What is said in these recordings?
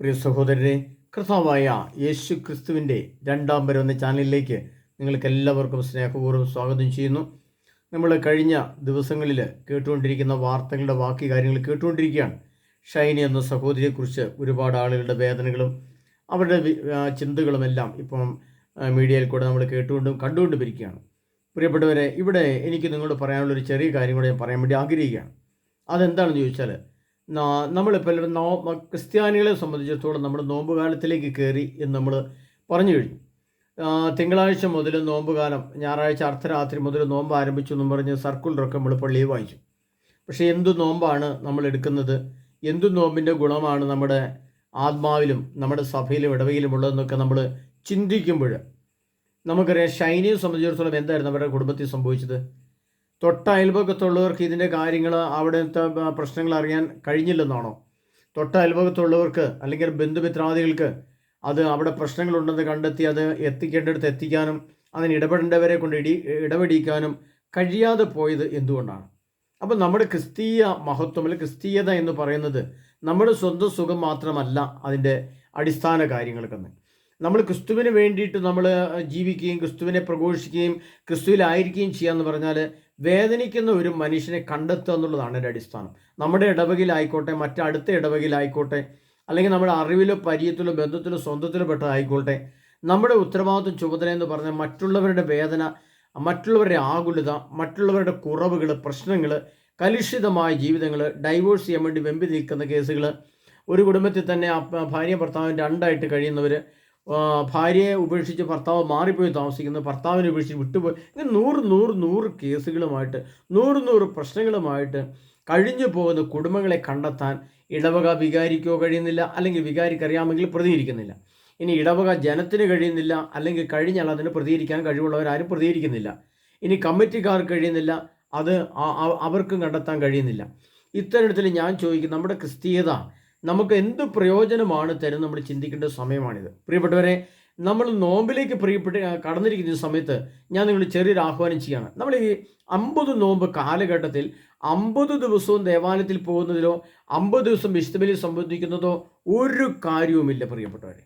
പ്രിയ സഹോദരരെ, കർത്താവായ യേശു ക്രിസ്തുവിൻ്റെ രണ്ടാം വരവെന്ന ചാനലിലേക്ക് നിങ്ങൾക്ക് എല്ലാവർക്കും സ്നേഹപൂർവ്വം സ്വാഗതം ചെയ്യുന്നു. നമ്മൾ കഴിഞ്ഞ ദിവസങ്ങളിൽ കേട്ടുകൊണ്ടിരിക്കുന്ന വാർത്തകളുടെ ബാക്കി കാര്യങ്ങൾ കേട്ടുകൊണ്ടിരിക്കുകയാണ്. ഷൈനി എന്ന സഹോദരിയെക്കുറിച്ച് ഒരുപാട് ആളുകളുടെ വേദനകളും അവരുടെ ചിന്തകളുമെല്ലാം ഇപ്പം മീഡിയയിൽ കൂടെ നമ്മൾ കണ്ടുകൊണ്ടും ഇരിക്കുകയാണ്. പ്രിയപ്പെട്ടവരെ, ഇവിടെ എനിക്ക് നിങ്ങളോട് പറയാനുള്ളൊരു ചെറിയ കാര്യം കൂടെ ഞാൻ പറയാൻ വേണ്ടി ആഗ്രഹിക്കുകയാണ്. അതെന്താണെന്ന് ചോദിച്ചാൽ, നമ്മളിപ്പോൾ ക്രിസ്ത്യാനികളെ സംബന്ധിച്ചിടത്തോളം നമ്മൾ നോമ്പ് കാലത്തിലേക്ക് കയറി എന്ന് നമ്മൾ പറഞ്ഞു കഴിഞ്ഞു. തിങ്കളാഴ്ച മുതൽ നോമ്പ് കാലം, ഞായറാഴ്ച അർദ്ധരാത്രി മുതൽ നോമ്പ് ആരംഭിച്ചു എന്നും പറഞ്ഞ് സർക്കുലറൊക്കെ നമ്മൾ പള്ളിയിൽ വായിച്ചു. പക്ഷേ എന്തു നോമ്പാണ് നമ്മൾ എടുക്കുന്നത്, എന്തു നോമ്പിൻ്റെ ഗുണമാണ് നമ്മുടെ ആത്മാവിലും നമ്മുടെ സഭയിലും ഇടവയിലും ഉള്ളതെന്നൊക്കെ നമ്മൾ ചിന്തിക്കുമ്പോൾ നമുക്കറിയാം ഷൈനിയെ സംബന്ധിച്ചിടത്തോളം എന്തായിരുന്നു അവരുടെ കുടുംബത്തിൽ സംഭവിച്ചത്. തൊട്ട അയൽപക്കത്തുള്ളവർക്ക് ഇതിൻ്റെ കാര്യങ്ങൾ, അവിടുത്തെ പ്രശ്നങ്ങൾ അറിയാൻ കഴിഞ്ഞില്ലെന്നാണോ? തൊട്ട അയൽപക്കത്തുള്ളവർക്ക് അല്ലെങ്കിൽ ബന്ധുമിത്രാദികൾക്ക് അത് അവിടെ പ്രശ്നങ്ങളുണ്ടെന്ന് കണ്ടെത്തി അത് എത്തിക്കേണ്ടടുത്ത് എത്തിക്കാനും അതിന് ഇടപെടേണ്ടവരെ കൊണ്ട് ഇടപെടിക്കാനും കഴിയാതെ പോയത് എന്തുകൊണ്ടാണ്? അപ്പം നമ്മുടെ ക്രിസ്തീയ മഹത്വം അല്ലെങ്കിൽ ക്രിസ്തീയത എന്ന് പറയുന്നത് നമ്മുടെ സ്വന്തം സുഖം മാത്രമല്ല അതിൻ്റെ അടിസ്ഥാന കാര്യങ്ങൾക്കെന്ന്. നമ്മൾ ക്രിസ്തുവിന് വേണ്ടിയിട്ട് നമ്മൾ ജീവിക്കുകയും ക്രിസ്തുവിനെ പ്രഘോഷിക്കുകയും ക്രിസ്തുവിലായിരിക്കുകയും ചെയ്യാന്ന് പറഞ്ഞാൽ വേദനിക്കുന്ന ഒരു മനുഷ്യനെ കണ്ടെത്തുക എന്നുള്ളതാണ് എൻ്റെ അടിസ്ഥാനം. നമ്മുടെ ഇടവകയിലായിക്കോട്ടെ, മറ്റടുത്ത ഇടവകയിലായിക്കോട്ടെ, അല്ലെങ്കിൽ നമ്മുടെ അറിവിലോ പരിചയത്തിലോ ബന്ധത്തിലോ സ്വന്തത്തിലോ പെട്ടതായിക്കോട്ടെ, നമ്മുടെ ഉത്തരവാദിത്വം ചുമതല എന്ന് പറഞ്ഞാൽ മറ്റുള്ളവരുടെ വേദന, മറ്റുള്ളവരുടെ ആകുലത, മറ്റുള്ളവരുടെ കുറവുകൾ, പ്രശ്നങ്ങൾ, കലുഷിതമായ ജീവിതങ്ങൾ, ഡൈവോഴ്സ് ചെയ്യാൻ വേണ്ടി വെമ്പി നിൽക്കുന്ന കേസുകൾ, ഒരു കുടുംബത്തിൽ തന്നെ ഭാര്യ ഭർത്താവിന് രണ്ടായിട്ട് കഴിയുന്നവർ, ഭാര്യയെ ഉപേക്ഷിച്ച് ഭർത്താവ് മാറിപ്പോയി താമസിക്കുന്നത്, ഭർത്താവിനെ ഉപേക്ഷിച്ച് വിട്ടുപോയി, ഇങ്ങനെ നൂറ് കേസുകളുമായിട്ട് നൂറ് പ്രശ്നങ്ങളുമായിട്ട് കഴിഞ്ഞു പോകുന്ന കുടുംബങ്ങളെ കണ്ടെത്താൻ ഇടവക വികാരിക്കോ കഴിയുന്നില്ല, അല്ലെങ്കിൽ വികാരിക്ക് അറിയാമെങ്കിൽ പ്രതികരിക്കുന്നില്ല. ഇനി ഇടവക ജനത്തിന് കഴിയുന്നില്ല, അല്ലെങ്കിൽ കഴിഞ്ഞാൽ അതിന് പ്രതികരിക്കാൻ കഴിവുള്ളവരാരും പ്രതികരിക്കുന്നില്ല. ഇനി കമ്മിറ്റിക്കാർക്ക് കഴിയുന്നില്ല, അത് അവർക്കും കണ്ടെത്താൻ കഴിയുന്നില്ല. ഇത്തരത്തിൽ ഞാൻ ചോദിക്കും, നമ്മുടെ ക്രിസ്തീയത നമുക്ക് എന്ത് പ്രയോജനമാണ് തരുന്നത് നമ്മൾ ചിന്തിക്കേണ്ട സമയമാണിത്. പ്രിയപ്പെട്ടവരെ, നമ്മൾ നോമ്പിലേക്ക് കടന്നിരിക്കുന്ന സമയത്ത് ഞാൻ നിങ്ങൾ ചെറിയൊരു ആഹ്വാനം ചെയ്യുകയാണ്. നമ്മൾ ഈ 50 നോമ്പ് കാലഘട്ടത്തിൽ 50 ദിവസവും ദേവാലയത്തിൽ പോകുന്നതിലോ 50 ദിവസം വിശുദ്ധ ബലി സംബന്ധിക്കുന്നതോ ഒരു കാര്യവുമില്ല. പ്രിയപ്പെട്ടവരെ,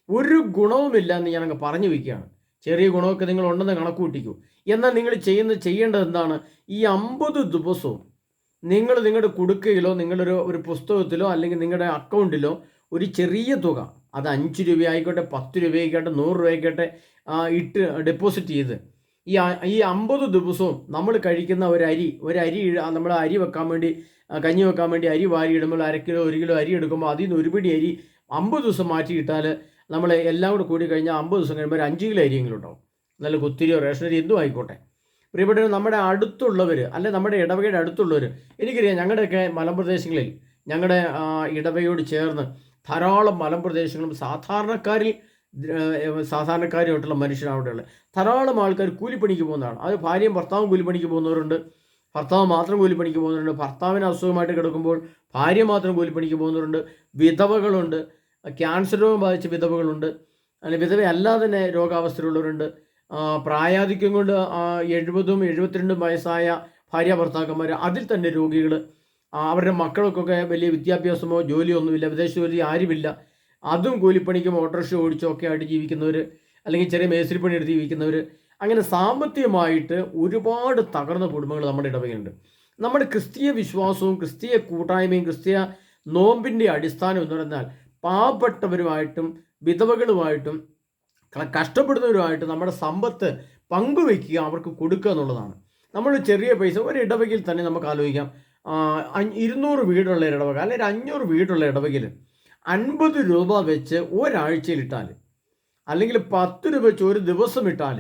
ഒരു ഗുണവുമില്ല എന്ന് ഞാൻ അങ്ങ് പറഞ്ഞു വയ്ക്കുകയാണ്. ചെറിയ ഗുണമൊക്കെ നിങ്ങൾ ഉണ്ടെന്ന് കണക്ക് കൂട്ടിക്കൂ. എന്നാൽ നിങ്ങൾ ചെയ്യേണ്ടത് എന്താണ്? ഈ 50 ദിവസവും നിങ്ങൾ നിങ്ങളുടെ കുടുക്കയിലോ നിങ്ങളൊരു പുസ്തകത്തിലോ അല്ലെങ്കിൽ നിങ്ങളുടെ അക്കൗണ്ടിലോ ഒരു ചെറിയ തുക, അത് 5 രൂപയായിക്കോട്ടെ, 10 രൂപയായിക്കോട്ടെ, 100 രൂപയായിക്കോട്ടെ, ഇട്ട് ഡെപ്പോസിറ്റ് ചെയ്ത് ഈ 50 ദിവസവും നമ്മൾ കഴിക്കുന്ന ഒരു അരി നമ്മൾ അരി വെക്കാൻ വേണ്ടി, കഞ്ഞി വെക്കാൻ വേണ്ടി അരി വാരി ഇടുമ്പോൾ 1 കിലോ 1 കിലോ അരി എടുക്കുമ്പോൾ അതിൽ നിന്ന് ഒരു പിടി അരി 50 ദിവസം മാറ്റിയിട്ടാൽ നമ്മൾ എല്ലാം കൂടി കഴിഞ്ഞാൽ 50 ദിവസം കഴിയുമ്പോൾ ഒരു 5 കിലോ അരിയെങ്കിലും ഉണ്ടാവും. നല്ല കുത്തിരിയോ റേഷനരി എന്തും ആയിക്കോട്ടെ. പ്രിയപ്പെട്ടവർ, നമ്മുടെ അടുത്തുള്ളവർ, അല്ലെ നമ്മുടെ ഇടവകയുടെ അടുത്തുള്ളവർ, എനിക്കറിയാം ഞങ്ങളുടെയൊക്കെ മലമ്പ്രദേശങ്ങളിൽ, ഞങ്ങളുടെ ഇടവകയോട് ചേർന്ന് ധാരാളം മലമ്പ്രദേശങ്ങളും സാധാരണക്കാരുമായിട്ടുള്ള മനുഷ്യരവിടെയുള്ള ധാരാളം ആൾക്കാർ കൂലിപ്പണിക്ക് പോകുന്നതാണ്. അത് ഭാര്യയും ഭർത്താവും കൂലിപ്പണിക്ക് പോകുന്നവരുണ്ട്, ഭർത്താവ് മാത്രം കൂലിപ്പണിക്ക് പോകുന്നവരുണ്ട്, ഭർത്താവിന് അസുഖമായിട്ട് കിടക്കുമ്പോൾ ഭാര്യ മാത്രം കൂലിപ്പണിക്ക് പോകുന്നവരുണ്ട്, വിധവകളുണ്ട്, ക്യാൻസർ രോഗം ബാധിച്ച വിധവകളുണ്ട്, അല്ലെങ്കിൽ വിധവയല്ലാതെ തന്നെ രോഗാവസ്ഥയിലുള്ളവരുണ്ട്, പ്രായാധിക്യം കൊണ്ട് 70ഉം 72ഉം വയസ്സായ ഭാര്യ ഭർത്താക്കന്മാർ, അതിൽ തന്നെ രോഗികൾ, അവരുടെ മക്കൾക്കൊക്കെ വലിയ വിദ്യാഭ്യാസമോ ജോലിയോ ഒന്നുമില്ല, വിദേശ ജോലി ആരുമില്ല, അതും കൂലിപ്പണിക്കും ഓട്ടോറിക്ഷ ഓടിച്ചോ ഒക്കെ ആയിട്ട് ജീവിക്കുന്നവർ, അല്ലെങ്കിൽ ചെറിയ മേസ്തിരിപ്പണി എടുത്ത് ജീവിക്കുന്നവർ, അങ്ങനെ സാമ്പത്തികമായിട്ട് ഒരുപാട് തകർന്ന കുടുംബങ്ങൾ നമ്മുടെ ഇടവകയുണ്ട്. നമ്മുടെ ക്രിസ്തീയ വിശ്വാസവും ക്രിസ്തീയ കൂട്ടായ്മയും ക്രിസ്തീയ നോമ്പിൻ്റെ അടിസ്ഥാനം എന്ന് പറഞ്ഞാൽ പാവപ്പെട്ടവരുമായിട്ടും വിധവകളുമായിട്ടും കഷ്ടപ്പെടുന്നവരുമായിട്ട് നമ്മുടെ സമ്പത്ത് പങ്കുവയ്ക്കുക, അവർക്ക് കൊടുക്കുക എന്നുള്ളതാണ്. നമ്മൾ ചെറിയ പൈസ ഒരു ഇടവകയിൽ തന്നെ നമുക്ക് ആലോചിക്കാം. 200 വീടുള്ള ഇടവക, അല്ലെങ്കിൽ 500 വീടുള്ള ഇടവകയിൽ 50 രൂപ വെച്ച് ഒരാഴ്ചയിൽ ഇട്ടാൽ, അല്ലെങ്കിൽ 10 രൂപ വെച്ച് ഒരു ദിവസം ഇട്ടാൽ,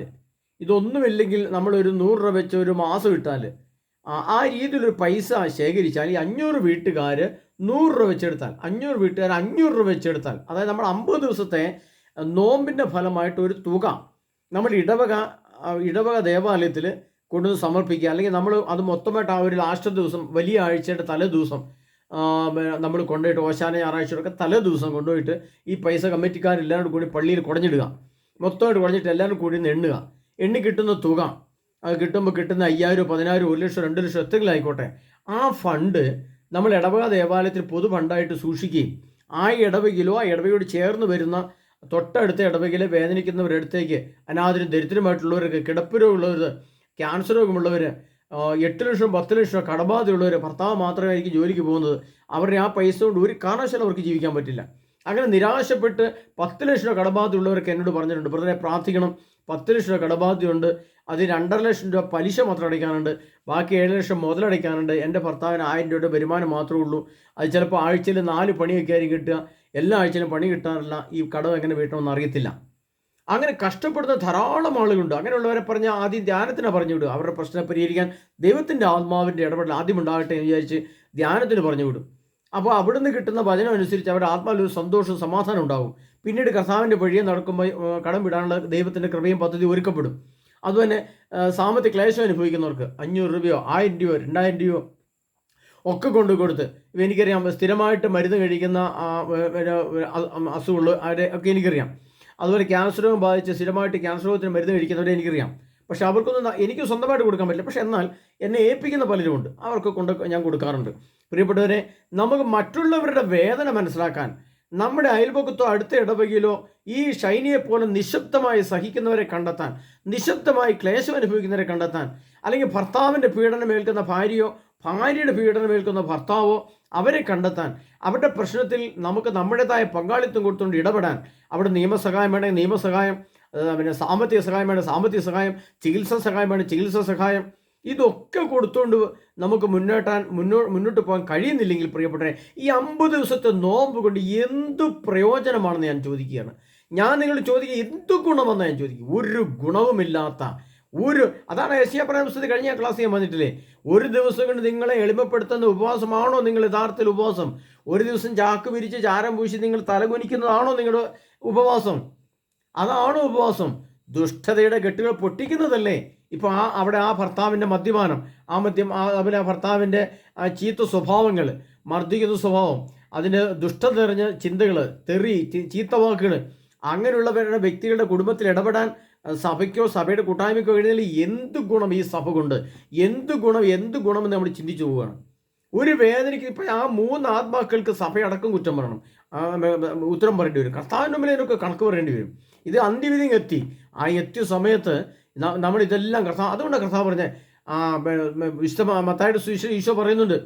ഇതൊന്നുമില്ലെങ്കിൽ നമ്മളൊരു 100 രൂപ വെച്ച് ഒരു മാസം ഇട്ടാൽ, ആ രീതിയിലൊരു പൈസ ശേഖരിച്ചാൽ ഈ 500 വീട്ടുകാർ 100 രൂപ വെച്ചെടുത്താൽ, 500 വീട്ടുകാർ 500 രൂപ വെച്ചെടുത്താൽ, അതായത് നമ്മൾ 50 ദിവസത്തെ നോമ്പിൻ്റെ ഫലമായിട്ട് ഒരു തുക നമ്മൾ ഇടവക ദേവാലയത്തിൽ കൊണ്ടുവന്ന് സമർപ്പിക്കുക, അല്ലെങ്കിൽ നമ്മൾ അത് മൊത്തമായിട്ട് ആ ഒരു ലാസ്റ്റ് ദിവസം, വലിയ ആഴ്ചയുടെ തലേ ദിവസം നമ്മൾ കൊണ്ടുപോയിട്ട് ഓശാന ഞായറാഴ്ചയൊക്കെ തലേ ദിവസം കൊണ്ടുപോയിട്ട് ഈ പൈസ കമ്മിറ്റിക്കാരെല്ലാവരും കൂടി പള്ളിയിൽ കുടഞ്ഞിടുക, മൊത്തമായിട്ട് കുടഞ്ഞിട്ട് എല്ലാവരും കൂടി എണ്ണി കിട്ടുന്ന തുക, അത് കിട്ടുമ്പോൾ കിട്ടുന്ന 5000, 10000, 1 ലക്ഷം, 2 ലക്ഷം എത്രയെങ്കിലും ആയിക്കോട്ടെ, ആ ഫണ്ട് നമ്മൾ ഇടവക ദേവാലയത്തിൽ പൊതു ഫണ്ടായിട്ട് സൂക്ഷിക്കുകയും ആ ഇടവകയിലോ ആ ഇടവകയോട് ചേർന്ന് വരുന്ന തൊട്ടടുത്ത ഇടവകയിലെ വേദനിക്കുന്നവരുടെ അടുത്തേക്ക് അനാഥരും ദരിദ്രമായിട്ടുള്ളവർക്ക്, കിടപ്പ് രോഗമുള്ളവർ, ക്യാൻസർ രോഗമുള്ളവർ, 8 ലക്ഷം 10 ലക്ഷം കടബാധയുള്ളവർ, ഭർത്താവ് മാത്രമായിരിക്കും ജോലിക്ക് പോകുന്നത്. അവരുടെ ആ പൈസ കൊണ്ട് ഒരു കാരണവശാലും അവർക്ക് ജീവിക്കാൻ പറ്റില്ല. അങ്ങനെ നിരാശപ്പെട്ട് 10 ലക്ഷം രൂപ കടബാധയുള്ളവരൊക്കെ എന്നോട് പറഞ്ഞിട്ടുണ്ട്, ബ്രദറെ പ്രാർത്ഥിക്കണം, 10 ലക്ഷം രൂപ കടബാധയുണ്ട്, അത് 2.5 ലക്ഷം രൂപ പലിശ മാത്രം അടയ്ക്കാനുണ്ട്, ബാക്കി 7 ലക്ഷം മുതലടയ്ക്കാനുണ്ട്, എൻ്റെ ഭർത്താവിന് 1000 രൂപയുടെ വരുമാനം മാത്രമേ ഉള്ളൂ, അത് ചിലപ്പോൾ ആഴ്ചയിൽ 4 പണിയൊക്കെ ആയിരിക്കും കിട്ടുക, എല്ലാ ആഴ്ചയിലും പണി കിട്ടാറില്ല, ഈ കടം എങ്ങനെ വീട്ടണമെന്ന് അറിയത്തില്ല. അങ്ങനെ കഷ്ടപ്പെടുന്ന ധാരാളം ആളുകളുണ്ട്. അങ്ങനെയുള്ളവരെ പറഞ്ഞാൽ ആദ്യം ധ്യാനത്തിന് പറഞ്ഞു വിടും. അവരുടെ പ്രശ്നം പരിഹരിക്കാൻ ദൈവത്തിൻ്റെ ആത്മാവിൻ്റെ ഇടപെടൽ ആദ്യം ഉണ്ടാകട്ടെ എന്ന് വിചാരിച്ച് ധ്യാനത്തിന് പറഞ്ഞു വിടും. അപ്പോൾ അവിടുന്ന് കിട്ടുന്ന വചനം അനുസരിച്ച് അവരുടെ ആത്മാവിൽ ഒരു സന്തോഷവും സമാധാനം ഉണ്ടാകും. പിന്നീട് കർത്താവിൻ്റെ വഴിയെ നടക്കുമ്പോൾ കടം വിടാനുള്ള ദൈവത്തിൻ്റെ കൃപയും പദ്ധതി ഒരുക്കപ്പെടും. അതുതന്നെ സാമ്പത്തിക ക്ലേശം അനുഭവിക്കുന്നവർക്ക് 500 രൂപയോ 1000 രൂപയോ 2000 രൂപയോ ഒക്കെ കൊടുത്ത്, ഇപ്പം എനിക്കറിയാം സ്ഥിരമായിട്ട് മരുന്ന് കഴിക്കുന്ന അസുഖമുള്ള അവരെ ഒക്കെ എനിക്കറിയാം. അതുപോലെ ക്യാൻസർ രോഗം ബാധിച്ച് സ്ഥിരമായിട്ട് ക്യാൻസർ രോഗത്തിന് മരുന്ന് കഴിക്കുന്നവരെ എനിക്കറിയാം. പക്ഷെ അവർക്കൊന്നും എനിക്ക് സ്വന്തമായിട്ട് കൊടുക്കാൻ പറ്റില്ല. പക്ഷെ എന്നാൽ എന്നെ ഏൽപ്പിക്കുന്ന പലരുമുണ്ട്, അവർക്ക് ഞാൻ കൊടുക്കാറുണ്ട്. പ്രിയപ്പെട്ടവരെ, നമുക്ക് മറ്റുള്ളവരുടെ വേദന മനസ്സിലാക്കാൻ നമ്മുടെ അയൽപക്കത്തോ അടുത്ത ഇടവകയിലോ ഈ ഷൈനിയെപ്പോലെ നിശബ്ദമായി സഹിക്കുന്നവരെ കണ്ടെത്താൻ, നിശബ്ദമായി ക്ലേശം അനുഭവിക്കുന്നവരെ കണ്ടെത്താൻ, അല്ലെങ്കിൽ ഭർത്താവിൻ്റെ പീഡനമേൽക്കുന്ന ഭാര്യയോ ഭാര്യയുടെ പീഡനമേൽക്കുന്ന ഭർത്താവോ അവരെ കണ്ടെത്താൻ, അവരുടെ പ്രശ്നത്തിൽ നമുക്ക് നമ്മുടേതായ പങ്കാളിത്തം കൊടുത്തുകൊണ്ട് ഇടപെടാൻ, അവിടെ നിയമസഹായം വേണമെങ്കിൽ നിയമസഹായം, പിന്നെ സാമ്പത്തിക സഹായം വേണം സാമ്പത്തിക സഹായം, ചികിത്സാ സഹായം വേണം ചികിത്സാ സഹായം, ഇതൊക്കെ കൊടുത്തുകൊണ്ട് നമുക്ക് മുന്നോട്ട് പോകാൻ കഴിയുന്നില്ലെങ്കിൽ പ്രിയപ്പെട്ടവരെ, ഈ 50 ദിവസത്തെ നോമ്പ് കൊണ്ട് എന്ത് പ്രയോജനമാണെന്ന് ഞാൻ ചോദിക്കുകയാണ്. ഞാൻ നിങ്ങൾ ചോദിക്കുക എന്ത് ഗുണമെന്ന് ഞാൻ ചോദിക്കും. ഒരു ഗുണവുമില്ലാത്ത അതാണ് യെശയ്യാ പറയുന്ന പുസ്തകത്തിൽ കഴിഞ്ഞ ക്ലാസ് ഞാൻ വന്നിട്ടില്ലേ, ഒരു ദിവസം കൊണ്ട് നിങ്ങളെ എളിമപ്പെടുത്തുന്ന ഉപവാസമാണോ നിങ്ങൾ യഥാർത്ഥത്തിൽ ഉപവാസം? ഒരു ദിവസം ചാക്ക് വിരിച്ച് ചാരം പൂശി നിങ്ങൾ തലകുനിക്കുന്നതാണോ നിങ്ങളുടെ ഉപവാസം? അതാണോ ഉപവാസം? ദുഷ്ടതയുടെ കെട്ടുകൾ പൊട്ടിക്കുന്നതല്ലേ ഇപ്പോൾ അവിടെ ആ ഭർത്താവിൻ്റെ മദ്യപാനം, അതുപോലെ ആ ഭർത്താവിൻ്റെ ചീത്ത സ്വഭാവങ്ങൾ, മർദ്ദിക്കുന്ന സ്വഭാവം, അതിന് ദുഷ്ടത നിറഞ്ഞ ചിന്തകൾ, തെറി, ചീത്ത വാക്കുകൾ, അങ്ങനെയുള്ളവരുടെ വ്യക്തികളുടെ കുടുംബത്തിൽ ഇടപെടാൻ സഭയ്ക്കോ സഭയുടെ കൂട്ടായ്മയ്ക്കോ എഴുന്നേൽ എന്ത് ഗുണം ഈ സഭ കൊണ്ട്? എന്ത് ഗുണമെന്ന് നമ്മൾ ചിന്തിച്ചു പോവുകയാണ്. ഒരു വേദനയ്ക്ക് ഇപ്പോൾ ആ 3 ആത്മാക്കൾക്ക് സഭയടക്കം കുറ്റം പറയണം, ഉത്തരം പറയേണ്ടി വരും. കർത്താവിൻ്റെ മുമ്പിൽ ഇതിനൊക്കെ കണക്ക് പറയേണ്ടി വരും. ഇത് അന്ത്യവിധി എത്തി. ആ എത്തിയ സമയത്ത് നമ്മളിതെല്ലാം അതുകൊണ്ടാണ് കർത്താവ് പറഞ്ഞത്, വിശുദ്ധ മത്തായിയുടെ സുവിശേഷം ഈശോ പറയുന്നുണ്ട്,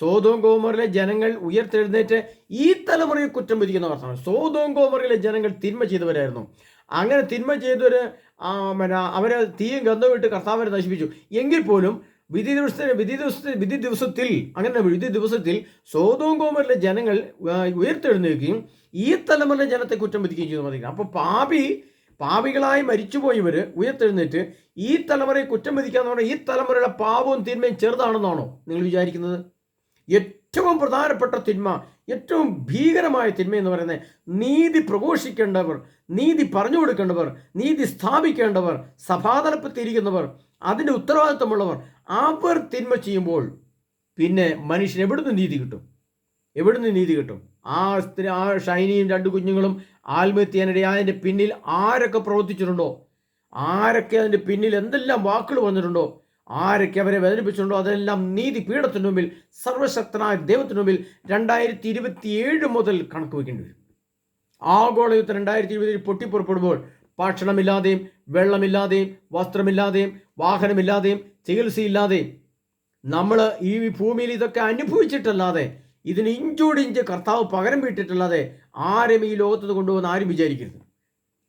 സോദോം ഗോമോറിലെ ജനങ്ങൾ ഉയർത്തെഴുന്നേറ്റ് ഈ തലമുറയെ കുറ്റം വിധിക്കുന്ന കർത്താവ്. സോദോം ഗോമോറിലെ ജനങ്ങൾ തിന്മ ചെയ്തവരായിരുന്നു. അങ്ങനെ തിന്മ ചെയ്തവർ അവരെ തീയും ഗന്ധവും ഇട്ട് കർത്താവിനെ നശിപ്പിച്ചു. എങ്കിൽ പോലും വിധി ദിവസത്തിൽ സോദോം ഗോമോറിലെ ജനങ്ങൾ ഉയർത്തെഴുന്നേൽക്കുകയും ഈ തലമുറയിലെ ജനത്തെ കുറ്റം വിധിക്കുകയും ചെയ്തു മതി. അപ്പോൾ പാപികളായി മരിച്ചുപോയവർ ഉയർത്തെഴുന്നേറ്റ് ഈ തലമുറയെ കുറ്റം വിധിക്കാന്ന് പറഞ്ഞാൽ ഈ തലമുറയുടെ പാപവും തിന്മയും ചെറുതാണെന്നാണോ നിങ്ങൾ വിചാരിക്കുന്നത്? ഏറ്റവും പ്രധാനപ്പെട്ട തിന്മ, ഏറ്റവും ഭീകരമായ തിന്മ എന്ന് പറയുന്നത് നീതി പ്രഘോഷിക്കേണ്ടവർ, നീതി പറഞ്ഞു കൊടുക്കേണ്ടവർ, നീതി സ്ഥാപിക്കേണ്ടവർ, സഭാതലപ്പത്തിരിക്കുന്നവർ, അതിൻ്റെ ഉത്തരവാദിത്വമുള്ളവർ, അവർ തിന്മ ചെയ്യുമ്പോൾ പിന്നെ മനുഷ്യൻ എവിടുന്ന് നീതി കിട്ടും? ആ ഷൈനിയും 2 കുഞ്ഞുങ്ങളും ആത്മഹത്യ ചെയ്യാനിടയായതിൻ്റെ പിന്നിൽ ആരൊക്കെ പ്രവർത്തിച്ചിട്ടുണ്ടോ, ആരൊക്കെ അതിൻ്റെ പിന്നിൽ എന്തെല്ലാം വാക്കുകൾ വന്നിട്ടുണ്ടോ, ആരൊക്കെ അവരെ വേദനിപ്പിച്ചിട്ടുണ്ടോ, അതെല്ലാം നീതി പീഠത്തിന് മുമ്പിൽ, സർവശക്തനായ ദൈവത്തിന് മുമ്പിൽ 2027 മുതൽ കണക്ക് വയ്ക്കേണ്ടി വരും. ആഗോളയുദ്ധം 2020 പൊട്ടിപ്പുറപ്പെടുമ്പോൾ ഭക്ഷണമില്ലാതെയും വെള്ളമില്ലാതെയും വസ്ത്രമില്ലാതെയും വാഹനമില്ലാതെയും ചികിത്സയില്ലാതെയും നമ്മൾ ഈ ഭൂമിയിൽ ഇതൊക്കെ അനുഭവിച്ചിട്ടല്ലാതെ, ഇതിന് ഇഞ്ചോടിഞ്ച് കർത്താവ് പകരം വീട്ടിട്ടല്ലാതെ ആരും ഈ ലോകത്ത് കൊണ്ടുപോകുന്ന ആരും വിചാരിക്കരുത്.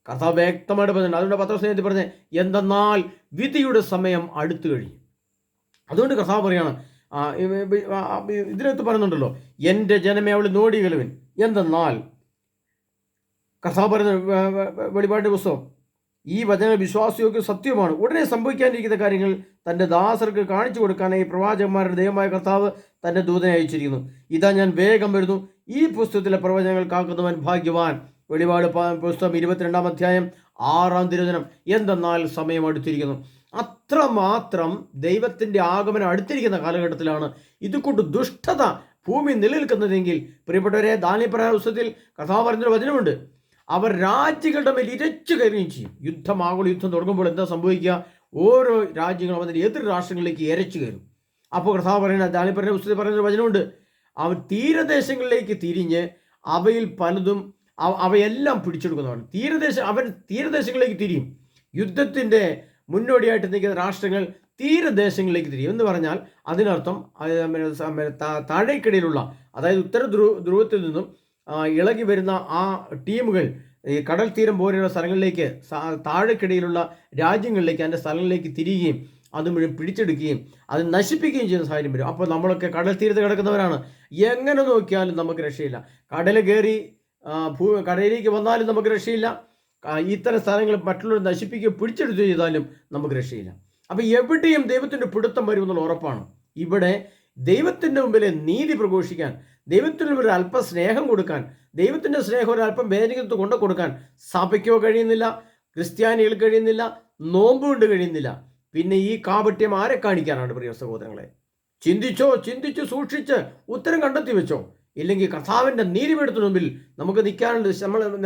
കർത്താവ് വ്യക്തമായിട്ട് പറഞ്ഞിട്ടുണ്ട്. അതുകൊണ്ട് പത്രസ്നേഹത്തിൽ പറഞ്ഞ്, എന്തെന്നാൽ വിധിയുടെ സമയം അടുത്തു കഴിയും. അതുകൊണ്ട് കർത്താവ് പറയാണ്, ഇതിനകത്ത് പറയുന്നുണ്ടല്ലോ, എൻ്റെ ജനമേ അവൾ നോടികളുവിൻ. എന്തെന്നാൽ കർത്താവ് പറയുന്ന വെളിപ്പാടിൻ്റെ പുസ്തകം, ഈ വചന വിശ്വാസയോഗ്യ സത്യമാണ്, ഉടനെ സംഭവിക്കാനിരിക്കുന്ന കാര്യങ്ങൾ തൻ്റെ ദാസർക്ക് കാണിച്ചു കൊടുക്കാനായി പ്രവാചകന്മാരുടെ ദൈവമായ കർത്താവ് തൻ്റെ ദൂതനെ അയച്ചിരിക്കുന്നു. ഇതാ ഞാൻ വേഗം വരുന്നു, ഈ പുസ്തകത്തിലെ പ്രവചനങ്ങൾ കാക്കുന്നവൻ ഭാഗ്യവാൻ. വെളിപാട് പുസ്തകം 22-ാം അധ്യായം 6-ാം തിരുവചനം. എന്തെന്നാൽ സമയം അടുത്തിരിക്കുന്നു. അത്രമാത്രം ദൈവത്തിൻ്റെ ആഗമനം അടുത്തിരിക്കുന്ന കാലഘട്ടത്തിലാണ് ഇതുകൊണ്ട് ദുഷ്ടത ഭൂമി നിലനിൽക്കുന്നതെങ്കിൽ പ്രിയപ്പെട്ടവരെ, ദാനിയേൽ പറയുന്ന പുസ്തകത്തിൽ കർത്താവ് പറഞ്ഞൊരു വചനമുണ്ട്, അവർ രാജ്യങ്ങളുടെ മേൽ ഇരച്ചു കയറുകയും ചെയ്യും. ആഗോള യുദ്ധം തുടങ്ങുമ്പോൾ എന്താ സംഭവിക്കുക? ഓരോ രാജ്യങ്ങളും അതിൻ്റെ എതിർ രാഷ്ട്രങ്ങളിലേക്ക് ഇരച്ചു കയറും. അപ്പോൾ കർത്താവ് പറയുന്ന ദാനിയേൽ പറയുന്ന പുസ്തകത്തിൽ പറയുന്നൊരു വചനമുണ്ട്, അവർ തീരദേശങ്ങളിലേക്ക് തിരിഞ്ഞ് അവയിൽ പലതും അവയെല്ലാം പിടിച്ചെടുക്കുന്നതാണ്. അവർ തീരദേശങ്ങളിലേക്ക് തിരിയും. യുദ്ധത്തിൻ്റെ മുന്നോടിയായിട്ട് നിൽക്കുന്ന രാഷ്ട്രങ്ങൾ തീരദേശങ്ങളിലേക്ക് തിരിയും എന്ന് പറഞ്ഞാൽ അതിനർത്ഥം താഴേക്കിടയിലുള്ള, അതായത് ഉത്തര ധ്രുവത്തിൽ നിന്നും ഇളകി വരുന്ന ആ ടീമുകൾ ഈ കടൽ തീരം പോലെയുള്ള സ്ഥലങ്ങളിലേക്ക്, താഴേക്കിടയിലുള്ള രാജ്യങ്ങളിലേക്ക്, അതിൻ്റെ സ്ഥലങ്ങളിലേക്ക് തിരിയുകയും അത് മുഴുവൻ പിടിച്ചെടുക്കുകയും അത് നശിപ്പിക്കുകയും ചെയ്യുന്ന സാഹചര്യം വരും. അപ്പോൾ നമ്മളൊക്കെ കടൽ തീരത്ത് കിടക്കുന്നവരാണ്. എങ്ങനെ നോക്കിയാലും നമുക്ക് രക്ഷയില്ല. കടൽ കയറി കടലിലേക്ക് വന്നാലും നമുക്ക് രക്ഷയില്ല. ഇത്തരം സ്ഥലങ്ങൾ മറ്റുള്ളവർ നശിപ്പിക്കുകയോ പിടിച്ചെടുത്ത് ചെയ്താലും നമുക്ക് രക്ഷയില്ല. അപ്പോൾ എവിടെയും ദൈവത്തിൻ്റെ പിടുത്തം വരുമെന്നുള്ള ഉറപ്പാണ്. ഇവിടെ ദൈവത്തിൻ്റെ മുമ്പിലെ നീതി പ്രഘോഷിക്കാൻ, ദൈവത്തിന് മുമ്പിൽ അല്പം സ്നേഹം കൊടുക്കാൻ, ദൈവത്തിൻ്റെ സ്നേഹം ഒരല്പം വേദനയ്ക്ക് കൊണ്ടു കൊടുക്കാൻ സഭയ്ക്കോ കഴിയുന്നില്ല, ക്രിസ്ത്യാനികൾക്ക് കഴിയുന്നില്ല, നോമ്പ് കൊണ്ട് കഴിയുന്നില്ല. പിന്നെ ഈ കാപട്യം ആരെ കാണിക്കാനാണ് പ്രിയ സഹോദരങ്ങളെ? ചിന്തിച്ച് സൂക്ഷിച്ച് ഉത്തരം കണ്ടെത്തി വെച്ചോ. ഇല്ലെങ്കിൽ കർത്താവിൻ്റെ നീതിപീഠത്തിന് മുമ്പിൽ നമുക്ക് നിൽക്കാനുണ്ട്.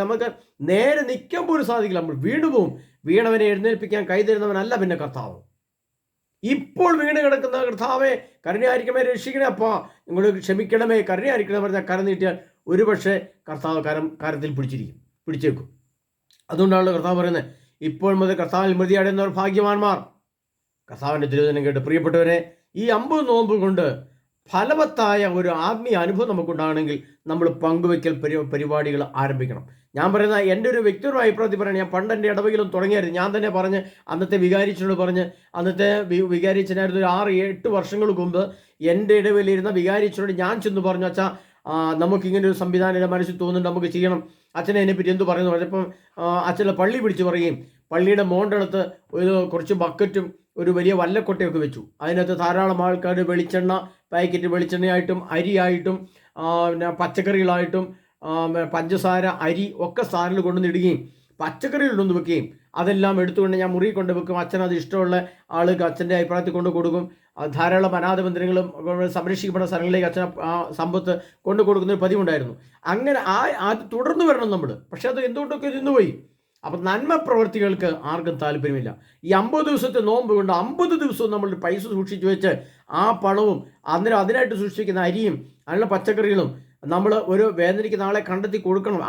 നമുക്ക് നേരെ നിൽക്കാൻ പോലും സാധിക്കില്ല. നമ്മൾ വീണുപോകും. വീണവനെ എഴുന്നേൽപ്പിക്കാൻ കൈതരുന്നവനല്ല പിന്നെ കർത്താവ്. ഇപ്പോൾ വീണ് കിടക്കുന്ന കർത്താവെ കരുണയായിരിക്കണമേ, രക്ഷിക്കണേ, അപ്പാ നിങ്ങൾ ക്ഷമിക്കണമേ, കരുണയായിരിക്കണമേ പറഞ്ഞാൽ കരം നീട്ടിയാൽ ഒരുപക്ഷെ കർത്താവ് കരത്തിൽ പിടിച്ചേക്കും. അതുകൊണ്ടാണ് കർത്താവ് പറയുന്നത്, ഇപ്പോൾ മുതൽ കർത്താവിൽ മൃതിയടയുന്നവർ ഭാഗ്യവാന്മാർ. കർത്താവിൻ്റെ തിരുവചനം കേട്ട് പ്രിയപ്പെട്ടവരെ, ഈ 50 നോമ്പ് കൊണ്ട് ഫലവത്തായ ഒരു ആത്മീയ അനുഭവം നമുക്കുണ്ടാകണമെങ്കിൽ നമ്മൾ പങ്കുവയ്ക്കൽ പരിപാടികൾ ആരംഭിക്കണം. ഞാൻ പറയുന്ന എൻ്റെ ഒരു വ്യക്തിപരമായ അഭിപ്രായത്തിൽ പറയുന്നത്, ഞാൻ പണ്ട് എൻ്റെ ഇടവകയിലും തുടങ്ങിയായിരുന്നു. ഞാൻ തന്നെ പറഞ്ഞ് അന്നത്തെ വികാരിച്ചനോട് പറഞ്ഞ്, അന്നത്തെ വികാരിച്ചനായിരുന്നു, ഒരു 6-8 വർഷങ്ങൾക്ക് മുമ്പ് എൻ്റെ ഇടവകയിലിരുന്ന വികാരിച്ചനോട് ഞാൻ ചെന്ന് പറഞ്ഞു, അച്ഛാ നമുക്കിങ്ങനെ ഒരു സംവിധാനം എൻ്റെ മനസ്സിൽ തോന്നുന്നുണ്ട്, നമുക്ക് ചെയ്യണം. അച്ഛനെ അതിനെപ്പറ്റി എന്ത് പറയുന്നു പറഞ്ഞപ്പം അച്ഛനെ പള്ളി പിടിച്ച് പറയുകയും പള്ളിയുടെ മോണ്ടടുത്ത് കുറച്ച് ബക്കറ്റും ഒരു വലിയ വല്ലക്കൊട്ടയൊക്കെ വെച്ചു. അതിനകത്ത് ധാരാളം ആൾക്കാർ വെളിച്ചെണ്ണ, പാക്കറ്റ് വെളിച്ചെണ്ണയായിട്ടും അരിയായിട്ടും പിന്നെ പച്ചക്കറികളായിട്ടും പഞ്ചസാര, അരി ഒക്കെ സാധനങ്ങൾ കൊണ്ടുവന്നിടുകയും പച്ചക്കറികളിലൊന്ന് വെക്കുകയും അതെല്ലാം എടുത്തുകൊണ്ട് ഞാൻ മുറി കൊണ്ട് വെക്കും. അച്ഛൻ അത് ഇഷ്ടമുള്ള ആൾക്ക് അച്ഛൻ്റെ അഭിപ്രായത്തിൽ കൊണ്ട് കൊടുക്കും. ധാരാളം അനാഥ മന്ദിരങ്ങളും സംരക്ഷിക്കപ്പെടുന്ന സ്ഥലങ്ങളിലേക്ക് അച്ഛൻ ആ സമ്പത്ത് കൊണ്ടു കൊടുക്കുന്നൊരു പതിവുണ്ടായിരുന്നു. അങ്ങനെ അത് തുടർന്ന് വരണം നമ്മൾ. പക്ഷെ അത് എന്തുകൊണ്ടൊക്കെ നിന്നുപോയി. അപ്പം നന്മ പ്രവർത്തികൾക്ക് ആർക്കും താല്പര്യമില്ല. ഈ 50 ദിവസത്തെ നോമ്പ് കൊണ്ട് 50 ദിവസവും നമ്മൾ പൈസ സൂക്ഷിച്ചു വെച്ച് ആ പണവും അതിനായിട്ട് സൂക്ഷിക്കുന്ന അരിയും അതിനുള്ള പച്ചക്കറികളും നമ്മൾ ഒരു വേദനയ്ക്ക് നാളെ കണ്ടെത്തി കൊടുക്കണം.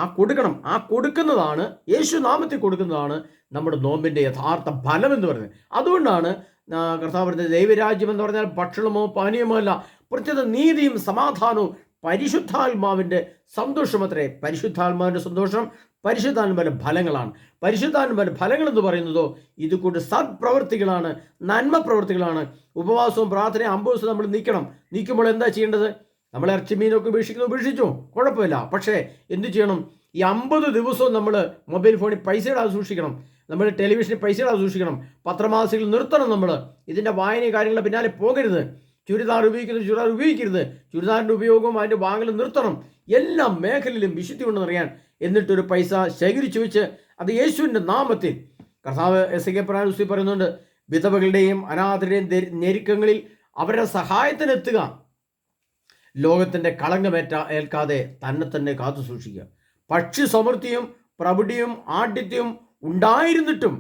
ആ കൊടുക്കുന്നതാണ്, യേശു നാമത്തിൽ കൊടുക്കുന്നതാണ് നമ്മുടെ നോമ്പിൻ്റെ യഥാർത്ഥ ഫലം എന്ന് പറയുന്നത്. അതുകൊണ്ടാണ് കർത്താവ് പറഞ്ഞത്, ദൈവരാജ്യം എന്ന് പറഞ്ഞാൽ ഭക്ഷണമോ പാനീയമോ അല്ല, പ്രത്യേക നീതിയും സമാധാനവും പരിശുദ്ധാത്മാവിൻ്റെ സന്തോഷമത്രേ. പരിശുദ്ധാത്മാവിൻ്റെ സന്തോഷം പരിശുദ്ധാത്മാവിൻ്റെ ഫലങ്ങളാണ്. പരിശുദ്ധാത്മാവിൻ്റെ ഫലങ്ങൾ എന്ന് പറയുന്നതോ ഇതുകൊണ്ട് സത്പ്രവൃത്തികളാണ്, നന്മ പ്രവൃത്തികളാണ്. ഉപവാസവും പ്രാർത്ഥനയും 50 ദിവസം നമ്മൾ നീക്കുമ്പോൾ എന്താ ചെയ്യേണ്ടത്? നമ്മൾ ഇറച്ചി മീനൊക്കെ ഉപേക്ഷിച്ചു കുഴപ്പമില്ല. പക്ഷേ എന്ത് ചെയ്യണം? ഈ 50 ദിവസവും നമ്മൾ മൊബൈൽ ഫോണിൽ പൈസ ഇടാതെ സൂക്ഷിക്കണം. നമ്മൾ ടെലിവിഷനിൽ പൈസ ഇടാതെ സൂക്ഷിക്കണം. പത്രമാസികൾ നിർത്തണം. നമ്മൾ ഇതിൻ്റെ വായന കാര്യങ്ങളുടെ പിന്നാലെ പോകരുത്. ചുരിദാർ ഉപയോഗിക്കരുത്. ചുരിദാറിൻ്റെ ഉപയോഗവും അതിൻ്റെ വാങ്ങലും നിർത്തണം. എല്ലാ മേഖലയിലും വിശുദ്ധി കൊണ്ടെന്നറിയാൻ എന്നിട്ടൊരു പൈസ ശേഖരിച്ചു വെച്ച് അത് യേശുവിൻ്റെ നാമത്തിൽ, കർത്താവ് എസ്.കെ. പറയുന്നുണ്ട്, വിധവകളുടെയും അനാഥരുടെയും ഞെരുക്കങ്ങളിൽ അവരുടെ സഹായത്തിനെത്തുക, ലോകത്തിൻ്റെ ഏൽക്കാതെ തന്നെ കാത്തു സൂക്ഷിക്കുക. പക്ഷി സമൃദ്ധിയും പ്രൗഢിയും ആഢ്യത്വവും ഉണ്ടായിരുന്നിട്ടും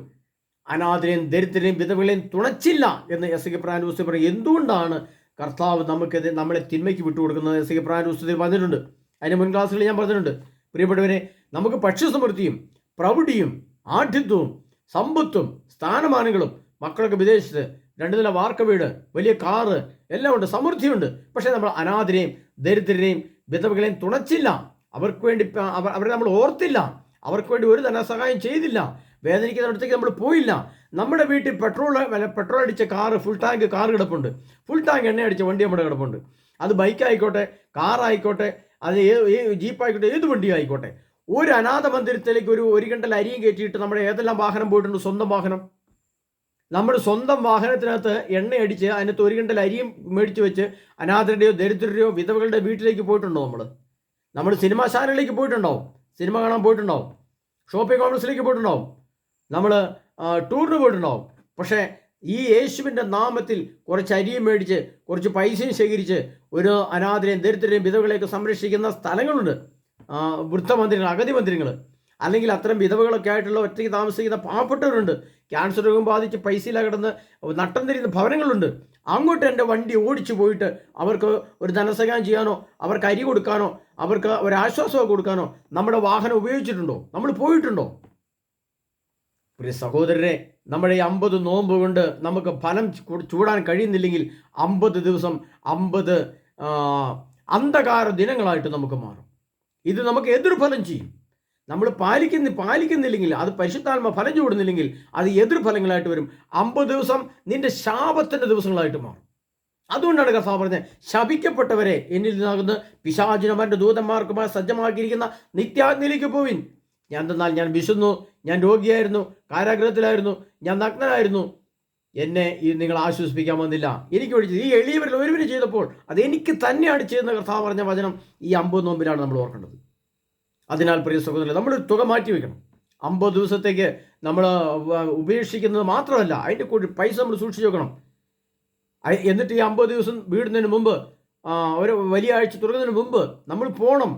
അനാഥരെയും ദരിദ്രരെയും വിധവകളെയും തുണച്ചില്ല എന്ന് എസ്.കെ. പറയും. എന്തുകൊണ്ടാണ് കർത്താവ് നമ്മളെ തിന്മയ്ക്ക് വിട്ടുകൊടുക്കുന്നത്? എസ്.കെ. പറഞ്ഞിട്ടുണ്ട്. അതിന് മുൻ ക്ലാസ്സുകളിൽ ഞാൻ പറഞ്ഞിട്ടുണ്ട്. പ്രിയപ്പെട്ടവരെ, നമുക്ക് പക്ഷി സമൃദ്ധിയും പ്രൗഢിയും ആഢ്യത്വവും സമ്പത്തും സ്ഥാനമാനങ്ങളും, മക്കളൊക്കെ വിദേശത്ത് 2 നില വാർക്ക വീട്, വലിയ കാറ് എല്ലാം ഉണ്ട്, സമൃദ്ധിയുണ്ട്. പക്ഷേ നമ്മൾ അനാഥരെയും ദരിദ്രരെയും വിധവകളെയും തുണച്ചില്ല. അവർക്ക് വേണ്ടി അവരെ നമ്മൾ ഓർത്തില്ല. അവർക്ക് വേണ്ടി ഒരു ധനസഹായം ചെയ്തില്ല. വേദനിക്കുന്നിടത്തേക്ക് നമ്മൾ പോയില്ല. നമ്മുടെ വീട്ടിൽ പെട്രോൾ അടിച്ച ഫുൾ ടാങ്ക് കാർ കിടപ്പുണ്ട്. ഫുൾ ടാങ്ക് എണ്ണ അടിച്ച വണ്ടി നമ്മുടെ കിടപ്പുണ്ട്. അത് ബൈക്കായിക്കോട്ടെ, കാറായിക്കോട്ടെ, അത് ജീപ്പായിക്കോട്ടെ, ഏത് വണ്ടിയും ആയിക്കോട്ടെ. ഒരു അനാഥ മന്ദിരത്തിലേക്ക് ഒരു കിണ്ടൽ അരിയും കയറ്റിയിട്ട് നമ്മുടെ ഏതെല്ലാം വാഹനം പോയിട്ടുണ്ട്? സ്വന്തം വാഹനം. നമ്മുടെ സ്വന്തം വാഹനത്തിനകത്ത് എണ്ണയടിച്ച് അതിനകത്ത് 1 കിണ്ടൽ അരിയും മേടിച്ച് വെച്ച് അനാഥരുടെയോ ദരിദ്രരെയോ വിധവകളുടെ വീട്ടിലേക്ക് പോയിട്ടുണ്ടോ? നമ്മൾ സിനിമാശാലയിലേക്ക് പോയിട്ടുണ്ടാവും, സിനിമ കാണാൻ പോയിട്ടുണ്ടാവും, ഷോപ്പിംഗ് കോംപ്ലക്സിലേക്ക് പോയിട്ടുണ്ടാവും, നമ്മൾ ടൂറിന് പോയിട്ടുണ്ടാവും. പക്ഷേ ഈ യേശുവിൻ്റെ നാമത്തിൽ കുറച്ച് അരിയും മേടിച്ച് കുറച്ച് പൈസയും ശേഖരിച്ച് ഒരു അനാഥരെയും ദരിദ്രരെയും വിധവകളെയൊക്കെ സംരക്ഷിക്കുന്ന സ്ഥലങ്ങളുണ്ട്. വൃദ്ധമന്ദിരങ്ങൾ, അഗതി മന്ദിരങ്ങൾ. അല്ലെങ്കിൽ അത്തരം വിധവകളൊക്കെ ആയിട്ടുള്ള ഒറ്റയ്ക്ക് താമസിക്കുന്ന പാവപ്പെട്ടവരുണ്ട്. ക്യാൻസർ രോഗം ബാധിച്ച് പൈസയില കിടന്ന് നട്ടം തിരിയുന്ന ഭവനങ്ങളുണ്ട്. അങ്ങോട്ട് എൻ്റെ വണ്ടി ഓടിച്ചു പോയിട്ട് അവർക്ക് ഒരു ധനസഹായം ചെയ്യാനോ അവർക്ക് അരി കൊടുക്കാനോ അവർക്ക് ഒരു ആശ്വാസമോ കൊടുക്കാനോ നമ്മുടെ വാഹനം ഉപയോഗിച്ചിട്ടുണ്ടോ? നമ്മൾ പോയിട്ടുണ്ടോ? പ്രിയ സഹോദരരെ, നമ്മുടെ ഈ 50 നോമ്പ് കൊണ്ട് നമുക്ക് ഫലം ചൂടാൻ കഴിയുന്നില്ലെങ്കിൽ 50 ദിവസം 50 അന്ധകാര ദിനങ്ങളായിട്ട് നമുക്ക് മാറും. ഇത് നമുക്ക് എതിർഫലം ചെയ്യും. നമ്മൾ പാലിക്കുന്നില്ലെങ്കിൽ, അത് പരിശുദ്ധാത്മ ഫലം ചൂടുന്നില്ലെങ്കിൽ അത് എതിർഫലങ്ങളായിട്ട് വരും. 50 ദിവസം നിന്റെ ശാപത്തിൻ്റെ ദിവസങ്ങളായിട്ട് മാറും. അതുകൊണ്ടാണ് കർത്താവ് പറഞ്ഞത്, ശപിക്കപ്പെട്ടവരെ എന്നിൽ നിന്നാകുന്ന പിശാചിനും അവൻ്റെ ദൂതന്മാർക്കുമായി സജ്ജമാക്കിയിരിക്കുന്ന നിത്യാഗ്നിയിലേക്ക് പോവിൻ. എന്തെന്നാൽ ഞാൻ വിശന്നു, ഞാൻ രോഗിയായിരുന്നു, കാരാഗ്രഹത്തിലായിരുന്നു, ഞാൻ നഗ്നനായിരുന്നു, എന്നെ നിങ്ങൾ ആശ്വസിപ്പിക്കാൻ വന്നില്ല. എനിക്ക് വേണ്ടി ഈ എളിയവരിൽ ഒരുവന് ചെയ്തപ്പോൾ അത് എനിക്ക് തന്നെയാണ് ചെയ്യുന്ന കർത്താവ് പറഞ്ഞ വചനം ഈ 50 നോമ്പിലാണ് നമ്മൾ ഓർക്കേണ്ടത്. അതിനാൽ പ്രിയ സഹോദരൻ, നമ്മളൊരു തുക മാറ്റി വയ്ക്കണം. 50 ദിവസത്തേക്ക് നമ്മൾ ഉപേക്ഷിക്കുന്നത് മാത്രമല്ല, അതിൻ്റെ കൂടി പൈസ നമ്മൾ സൂക്ഷിച്ച് വെക്കണം. എന്നിട്ട് ഈ 50 ദിവസം വീടുന്നതിന് മുമ്പ്, ഒരു വലിയ ആഴ്ച തുറക്കുന്നതിന് മുമ്പ് നമ്മൾ പോകണം.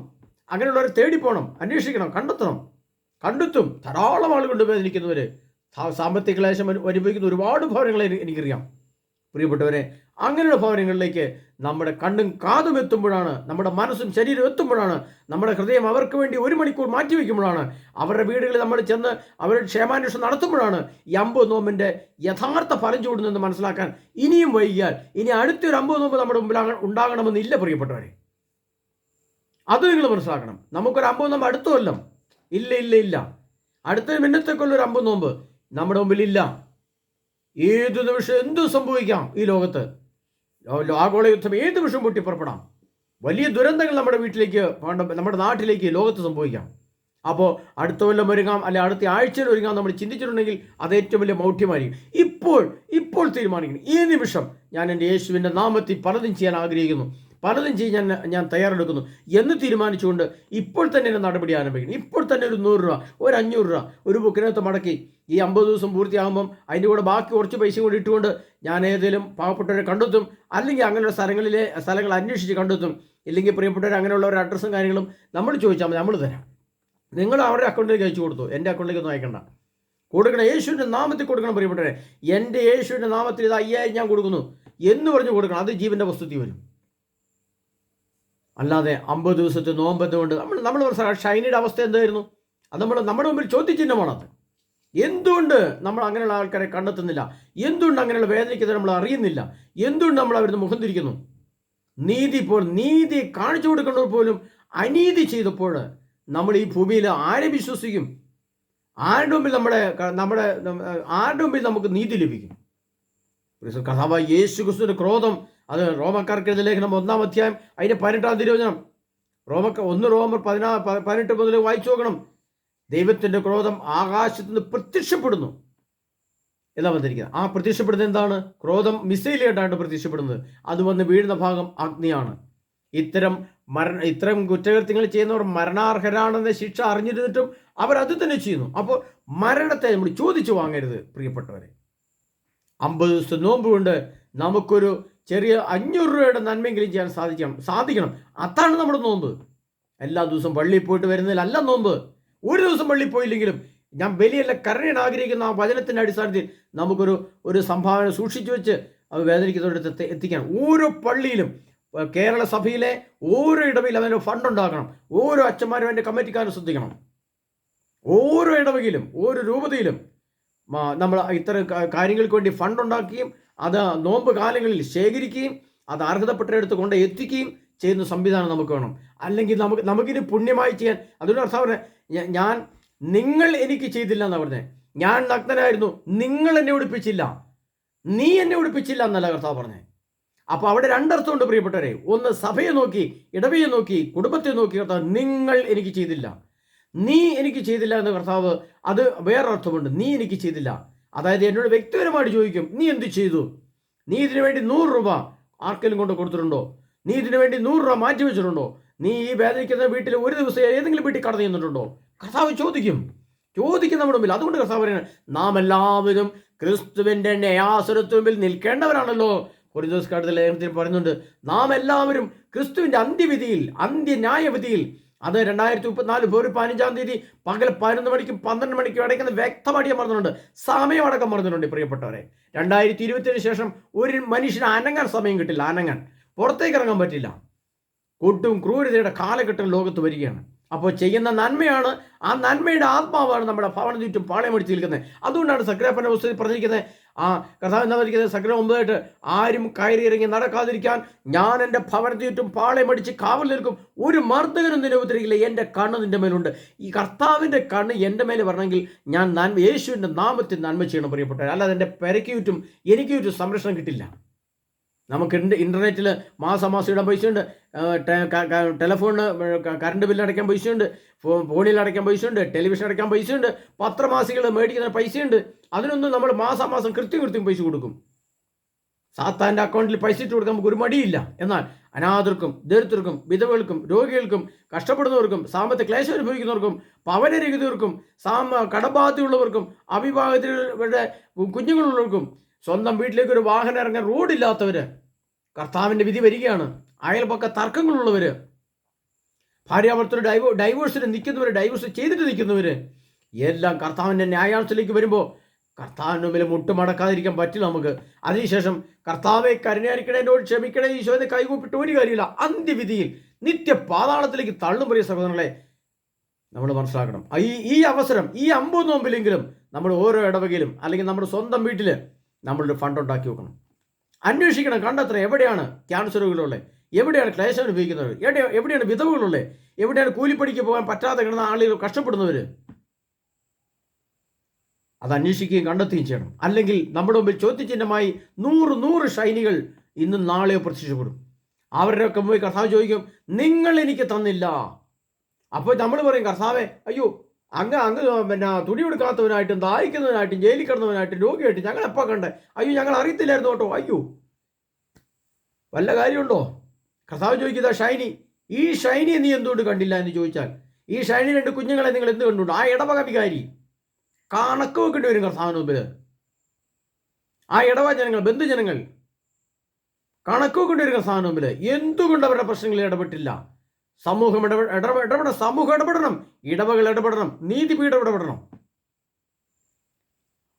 അങ്ങനെയുള്ളവരെ തേടി പോകണം, അന്വേഷിക്കണം, കണ്ടെത്തും. ധാരാളം ആളുകളുണ്ട് വേദനിക്കുന്നവർ, സാമ്പത്തിക ക്ലേശം അനുഭവിക്കുന്ന ഒരുപാട് ഭവനങ്ങളെ എനിക്കറിയാം. പ്രിയപ്പെട്ടവരെ, അങ്ങനെയുള്ള ഭവനങ്ങളിലേക്ക് നമ്മുടെ കണ്ണും കാതും എത്തുമ്പോഴാണ്, നമ്മുടെ മനസ്സും ശരീരം എത്തുമ്പോഴാണ്, നമ്മുടെ ഹൃദയം അവർക്ക് വേണ്ടി 1 മണിക്കൂർ മാറ്റിവെക്കുമ്പോഴാണ്, അവരുടെ വീടുകളിൽ നമ്മൾ ചെന്ന് അവരുടെ ക്ഷേമാന്വേഷണം നടത്തുമ്പോഴാണ് ഈ 50 നോമ്പിൻ്റെ യഥാർത്ഥ ഫലം ചൂടുന്നതെന്ന് മനസ്സിലാക്കാൻ ഇനിയും വൈകിയാൽ ഇനി അടുത്തൊരു 50 നോമ്പ് നമ്മുടെ മുമ്പിൽ ഉണ്ടാകണമെന്നില്ല പ്രിയപ്പെട്ടവരെ. അത് നിങ്ങൾ മനസ്സിലാക്കണം. നമുക്കൊരു 50 നോമ്പ് അടുത്ത കൊല്ലം ഇല്ല. അടുത്ത മിന്നത്തേക്കുള്ളൊരു 50 നോമ്പ് നമ്മുടെ മുമ്പിലില്ല. ഏതു നിമിഷം എന്തു സംഭവിക്കാം ഈ ലോകത്ത്. ആഗോള യുദ്ധം ഏത് നിമിഷം പൊട്ടിപ്പുറപ്പെടാം. വലിയ ദുരന്തങ്ങൾ നമ്മുടെ വീട്ടിലേക്ക്, നമ്മുടെ നാട്ടിലേക്ക്, ലോകത്ത് സംഭവിക്കാം. അപ്പോൾ അടുത്ത കൊല്ലം ഒരുങ്ങാം, അല്ലെ അടുത്ത ആഴ്ചയിൽ ഒരുങ്ങാം നമ്മൾ ചിന്തിച്ചിട്ടുണ്ടെങ്കിൽ അത് ഏറ്റവും വലിയ മൗഢ്യമായിരിക്കും. ഇപ്പോൾ തീരുമാനിക്കണം, ഈ നിമിഷം ഞാൻ എൻ്റെ യേശുവിൻ്റെ നാമത്തിൽ പലതും ചെയ്യാൻ ആഗ്രഹിക്കുന്നു, പലതും ചെയ്യാൻ ഞാൻ തയ്യാറെടുക്കുന്നു എന്ന് തീരുമാനിച്ചുകൊണ്ട് ഇപ്പോൾ തന്നെ എൻ്റെ നടപടി ആരംഭിക്കണം. ഇപ്പോൾ തന്നെ ഒരു 100 രൂപ, ഒരു 500 രൂപ ഒരു ബുക്കിനകത്ത് മടക്കി ഈ 50 ദിവസം പൂർത്തിയാകുമ്പം അതിൻ്റെ കൂടെ ബാക്കി കുറച്ച് പൈസയും കൂടി ഇട്ടുകൊണ്ട് ഞാൻ ഏതെങ്കിലും പാവപ്പെട്ടവരെ കണ്ടെത്തും, അല്ലെങ്കിൽ അങ്ങനെയുള്ള സ്ഥലങ്ങൾ അന്വേഷിച്ച് കണ്ടെത്തും. ഇല്ലെങ്കിൽ പ്രിയപ്പെട്ടവർ അങ്ങനെയുള്ളവരുടെ അഡ്രസ്സും കാര്യങ്ങളും നമ്മൾ ചോദിച്ചാൽ മതി, നമ്മൾ തരാം. നിങ്ങൾ അവരുടെ അക്കൗണ്ടിലേക്ക് അയച്ചു കൊടുത്തു, എൻ്റെ അക്കൗണ്ടിലേക്ക് ഒന്നും അയക്കണ്ട. കൊടുക്കണം, യേശുവിൻ്റെ നാമത്തിൽ കൊടുക്കണം. പ്രിയപ്പെട്ടവരെ, എൻ്റെ യേശുവിൻ്റെ നാമത്തിൽ ഇത് 5000 ഞാൻ കൊടുക്കുന്നു എന്ന് പറഞ്ഞ് കൊടുക്കണം. അത് ജീവൻ്റെ വസ്തുതി വരും. അല്ലാതെ 50 ദിവസത്തെ നോമ്പെന്നുകൊണ്ട് നമ്മൾ ഷൈനിയുടെ അവസ്ഥ എന്തായിരുന്നു? അത് നമ്മുടെ മുമ്പിൽ ചോദ്യചിഹ്നമാണത്. എന്തുകൊണ്ട് നമ്മൾ അങ്ങനെയുള്ള ആൾക്കാരെ കണ്ടെത്തുന്നില്ല? എന്തുകൊണ്ട് അങ്ങനെയുള്ള വേദനയ്ക്ക് നമ്മൾ അറിയുന്നില്ല? എന്തുകൊണ്ട് നമ്മൾ അവരുടെ മുഖം തിരിക്കുന്നു? നീതി കാണിച്ചു കൊടുക്കേണ്ടവർ പോലും അനീതി ചെയ്തപ്പോൾ നമ്മൾ ഈ ഭൂമിയിൽ ആരെ വിശ്വസിക്കും? ആരുടെ മുമ്പിൽ നമുക്ക് നീതി ലഭിക്കും? കർത്താവായ യേശു ക്രിസ്തുവിന്റെ ക്രോധം, അത് റോമക്കാർക്കെഴുതിയ ലേഖനം 1-ാം അധ്യായം അതിൻ്റെ 18-ാം തിരുവചനം, റോമർ 18 മുതൽ വായിച്ചു നോക്കണം. ദൈവത്തിൻ്റെ ക്രോധം ആകാശത്ത് നിന്ന് പ്രത്യക്ഷപ്പെടുന്നു എന്നാ വന്നിരിക്കുന്നത്. ആ പ്രത്യക്ഷപ്പെടുന്നത് എന്താണ്? ക്രോധം മിസൈലായിട്ടാണ് പ്രത്യക്ഷപ്പെടുന്നത്. അത് വന്ന് വീഴുന്ന ഭാഗം അഗ്നിയാണ്. ഇത്തരം കുറ്റകൃത്യങ്ങൾ ചെയ്യുന്നവർ മരണാർഹരാണെന്ന ശിക്ഷ അറിഞ്ഞിരുന്നിട്ടും അവർ അത് തന്നെ ചെയ്യുന്നു. അപ്പോൾ മരണത്തെ നമ്മൾ ചോദിച്ചു വാങ്ങരുത് പ്രിയപ്പെട്ടവരെ. 50 ദിവസത്തെ നോമ്പ് കൊണ്ട് നമുക്കൊരു ചെറിയ 500 രൂപയുടെ നന്മയെങ്കിലും ചെയ്യാൻ സാധിക്കണം. അതാണ് നമ്മുടെ നോമ്പ്. എല്ലാ ദിവസവും പള്ളിയിൽ പോയിട്ട് വരുന്നതിലല്ല നോമ്പ്. ഒരു ദിവസം പള്ളിയിൽ പോയില്ലെങ്കിലും ഞാൻ ബലിയല്ല കരുണ ആഗ്രഹിക്കുന്ന ആ വചനത്തിൻ്റെ അടിസ്ഥാനത്തിൽ നമുക്കൊരു സംഭാവന സൂക്ഷിച്ചു വെച്ച് അത് വേദനിക്കുന്നവരുടെ എത്തിക്കണം. ഓരോ പള്ളിയിലും, കേരള സഭയിലെ ഓരോ ഇടവയിലും അതിന് ഫണ്ട് ഉണ്ടാക്കണം. ഓരോ അച്ഛന്മാരും അതിൻ്റെ കമ്മിറ്റിക്കാരും ശ്രദ്ധിക്കണം. ഓരോ ഇടവകയിലും ഓരോ രൂപതയിലും നമ്മൾ ഇത്തരം കാര്യങ്ങൾക്ക് വേണ്ടി ഫണ്ട് ഉണ്ടാക്കുകയും അത് നോമ്പ് കാലങ്ങളിൽ ശേഖരിക്കുകയും അത് അർഹതപ്പെട്ടെടുത്ത് കൊണ്ട് എത്തിക്കുകയും ചെയ്യുന്ന സംവിധാനം നമുക്ക് വേണം. അല്ലെങ്കിൽ നമുക്കിത് പുണ്യമായി ചെയ്യാൻ, അതുകൊണ്ട് കർത്താവ് നിങ്ങൾ എനിക്ക് ചെയ്തില്ല എന്നാണ് പറഞ്ഞത്. ഞാൻ നഗ്നനായിരുന്നു, നിങ്ങൾ എന്നെ ഉടുപ്പിച്ചില്ല, നീ എന്നെ ഉടുപ്പിച്ചില്ല എന്നല്ല കർത്താവ് പറഞ്ഞത്. അപ്പോൾ അവിടെ രണ്ടർത്ഥമുണ്ട് പ്രിയപ്പെട്ടവരെ. ഒന്ന്, സഭയെ നോക്കി, ഇടവയെ നോക്കി, കുടുംബത്തെ നോക്കി കർത്താവ് നിങ്ങൾ എനിക്ക് ചെയ്തില്ല, നീ എനിക്ക് ചെയ്തില്ല എന്ന് കർത്താവ്, അത് വേറൊരർത്ഥമുണ്ട്. നീ എനിക്ക് ചെയ്തില്ല, അതായത് എന്നോട് വ്യക്തിപരമായിട്ട് ചോദിക്കും, നീ എന്ത് ചെയ്തു? നീ ഇതിനു വേണ്ടി 100 രൂപ ആർക്കെങ്കിലും കൊണ്ട് കൊടുത്തിട്ടുണ്ടോ? നീ ഇതിനു വേണ്ടി 100 രൂപ മാറ്റി വെച്ചിട്ടുണ്ടോ? നീ ഈ വേദനിക്കുന്ന വീട്ടിൽ ഒരു ദിവസം ഏതെങ്കിലും വീട്ടിൽ കടന്നു ചെന്നിട്ടുണ്ടോ? കർത്താവ് ചോദിക്കും നമ്മുടെ മുമ്പിൽ. അതുകൊണ്ട് കർത്താവ് പറയുന്നത്, നാം എല്ലാവരും ക്രിസ്തുവിൻ്റെ ന്യായാസനത്തിന് മുമ്പിൽ നിൽക്കേണ്ടവരാണല്ലോ. കൊരിന്തോസ് ലേഖനത്തിൽ പറയുന്നുണ്ട്, നാം എല്ലാവരും ക്രിസ്തുവിൻ്റെ അന്ത്യന്യായവിധിയിൽ അത് 2034 ഫെബ്രുവരി 15-ാം തീയതി പകൽ 11 മണിക്കും 12 മണിക്കും ഇടയ്ക്കുന്ന വ്യക്തമായിട്ട് ഞാൻ പറഞ്ഞിട്ടുണ്ട്. സമയമടക്കം പറഞ്ഞിട്ടുണ്ട് പ്രിയപ്പെട്ടവരെ. 2027 ശേഷം ഒരു മനുഷ്യന് അനങ്ങാൻ സമയം കിട്ടില്ല. അനങ്ങാൻ പുറത്തേക്ക് ഇറങ്ങാൻ പറ്റില്ല. കൂട്ടും ക്രൂരതയുടെ കാലഘട്ടം ലോകത്ത് വരികയാണ്. അപ്പോൾ ചെയ്യുന്ന നന്മയാണ്, ആ നന്മയുടെ ആത്മാവാണ് നമ്മുടെ ഭവന ചുറ്റും പാളയമടിച്ച് നിൽക്കുന്നത്. അതുകൊണ്ടാണ് സക്രിയാപ്പൻ്റെ പുസ്തകത്തിൽ പറഞ്ഞിരിക്കുന്നത്, ആ കർത്താവ് എന്താ പറഞ്ഞിരിക്കുന്നത്, സക്രിയ 9 ആരും കയറി ഇറങ്ങി നടക്കാതിരിക്കാൻ ഞാൻ എൻ്റെ ഭവനത്തിന് ചുറ്റും പാളയമടിച്ച് കാവൽ നിൽക്കും, ഒരു മർദ്ദകനും നിന്നെ ഉപദ്രവിക്കില്ല, എൻ്റെ കണ്ണ് നിൻ്റെ മേലുണ്ട്. ഈ കർത്താവിൻ്റെ കണ്ണ് എൻ്റെ മേലെ വരണമെങ്കിൽ ഞാൻ നന്മ, യേശുവിൻ്റെ നാമത്തിൽ നന്മ ചെയ്യണം പ്രിയപ്പെട്ടവർ. അല്ലാതെ എൻ്റെ പെരയ്ക്ക് ചുറ്റും എനിക്ക് ചുറ്റും സംരക്ഷണം കിട്ടില്ല. നമുക്ക് ഇൻ്റർനെറ്റിൽ മാസം ഇടാൻ പൈസയുണ്ട്, ടെലിഫോണിന് കറണ്ട് ബില്ല് അടയ്ക്കാൻ പൈസയുണ്ട്, ഫോണിൽ അടയ്ക്കാൻ പൈസയുണ്ട്, ടെലിവിഷൻ അടയ്ക്കാൻ പൈസയുണ്ട്, പത്രമാസികൾ മേടിക്കുന്ന പൈസയുണ്ട്. അതിനൊന്നും നമ്മൾ മാസം കൃത്യം പൈസ കൊടുക്കും. സാത്താൻ്റെ അക്കൗണ്ടിൽ പൈസ ഇട്ട് കൊടുക്കാൻ നമുക്ക് ഒരു മടിയില്ല. എന്നാൽ അനാഥർക്കും, ദരിദ്രർക്കും, വിധവകൾക്കും, രോഗികൾക്കും, കഷ്ടപ്പെടുന്നവർക്കും, സാമ്പത്തിക ക്ലേശം അനുഭവിക്കുന്നവർക്കും, ഭവനരഹിതർക്കും, കടബാധ്യതയുള്ളവർക്കും, അവിവാഹിതരുടെ കുഞ്ഞുങ്ങളുള്ളവർക്കും, സ്വന്തം വീട്ടിലേക്ക് ഒരു വാഹനം ഇറങ്ങാൻ റോഡില്ലാത്തവർ, കർത്താവിൻ്റെ വിധി വരികയാണ്. അയൽപക്ക തർക്കങ്ങളുള്ളവർ, ഭാര്യാഭർത്തൃ ഡൈവോഴ്സിന് നിൽക്കുന്നവർ, ഡൈവോഴ്സ് ചെയ്തിട്ട് നിൽക്കുന്നവർ, എല്ലാം കർത്താവിൻ്റെ ന്യായാംശത്തിലേക്ക് വരുമ്പോൾ കർത്താവിൻ്റെ മുമ്പിൽ മുട്ടുമടക്കാതിരിക്കാൻ പറ്റില്ല നമുക്ക്. അതിനുശേഷം കർത്താവെ കരുണയായിരിക്കണേ, എന്നോട് ക്ഷമിക്കണേ, ഈശോയെ കൈകൂപ്പിട്ട് ഒരു കാര്യമില്ല. അന്ത്യവിധിയിൽ നിത്യപാതാളത്തിലേക്ക് തള്ളും. പ്രിയ സഹോദരങ്ങളെ, നമ്മൾ മനസ്സിലാക്കണം. ഈ അവസരം, ഈ 50 നോമ്പിലെങ്കിലും നമ്മൾ ഓരോ ഇടവകയിലും അല്ലെങ്കിൽ നമ്മുടെ സ്വന്തം വീട്ടിൽ നമ്മളൊരു ഫണ്ട് ഉണ്ടാക്കി വെക്കണം. അന്വേഷിക്കണം, കണ്ടെത്തണം. എവിടെയാണ് ക്യാൻസർ രോഗികളുള്ളത്, എവിടെയാണ് ക്ലേശം അനുഭവിക്കുന്നവർ, എവിടെയാണ് വിധവകളുള്ളത്, എവിടെയാണ് കൂലിപ്പണിക്ക് പോകാൻ പറ്റാതെ കിടന്ന ആളുകൾ, കഷ്ടപ്പെടുന്നവർ. അത് അന്വേഷിക്കുകയും കണ്ടെത്തുകയും ചെയ്യണം. അല്ലെങ്കിൽ നമ്മുടെ മുമ്പിൽ ചോദ്യചിഹ്നമായി 100 ഷൈനികൾ ഇന്നും നാളെയോ പ്രത്യക്ഷപ്പെടും. അവരുടെയൊക്കെ പോയി കർത്താവ് ചോദിക്കും, നിങ്ങൾ എനിക്ക് തന്നില്ല. അപ്പോൾ നമ്മൾ പറയും, കർത്താവെ, അയ്യോ അങ്ങ് പിന്നെ തുണി എടുക്കാത്തവനായിട്ടും ദാഹിക്കുന്നവനായിട്ടും ജയിലിൽ കിടന്നവനായിട്ടും രോഗിയായിട്ടും ഞങ്ങൾ എപ്പോൾ കണ്ടേ, അയ്യോ ഞങ്ങൾ അറിയത്തില്ലായിരുന്നു കേട്ടോ, അയ്യോ വല്ല കാര്യമുണ്ടോ? കർത്താവ് ചോദിക്കുന്ന ഷൈനി, ഈ ഷൈനിയെ നീ എന്തുകൊണ്ട് കണ്ടില്ല എന്ന് ചോദിച്ചാൽ, ഈ ഷൈനി 2 കുഞ്ഞുങ്ങളെ നിങ്ങൾ എന്ത് കണ്ടുകൊണ്ട്? ആ ഇടവക വികാരി കണക്ക് വെക്കേണ്ടി വരും കർത്താവിന് മുമ്പിൽ. ആ ഇടവ ജനങ്ങൾ, ബന്ധുജനങ്ങൾ കണക്ക് വെക്കേണ്ടി വരും കർത്താവിന് മുമ്പിൽ. എന്തുകൊണ്ട് അവരുടെ പ്രശ്നങ്ങളിൽ ഇടപെട്ടില്ല? സമൂഹം ഇടപെടണം, സമൂഹം ഇടപെടണം, ഇടവകൾ ഇടപെടണം, നീതിപീഠം ഇടപെടണം.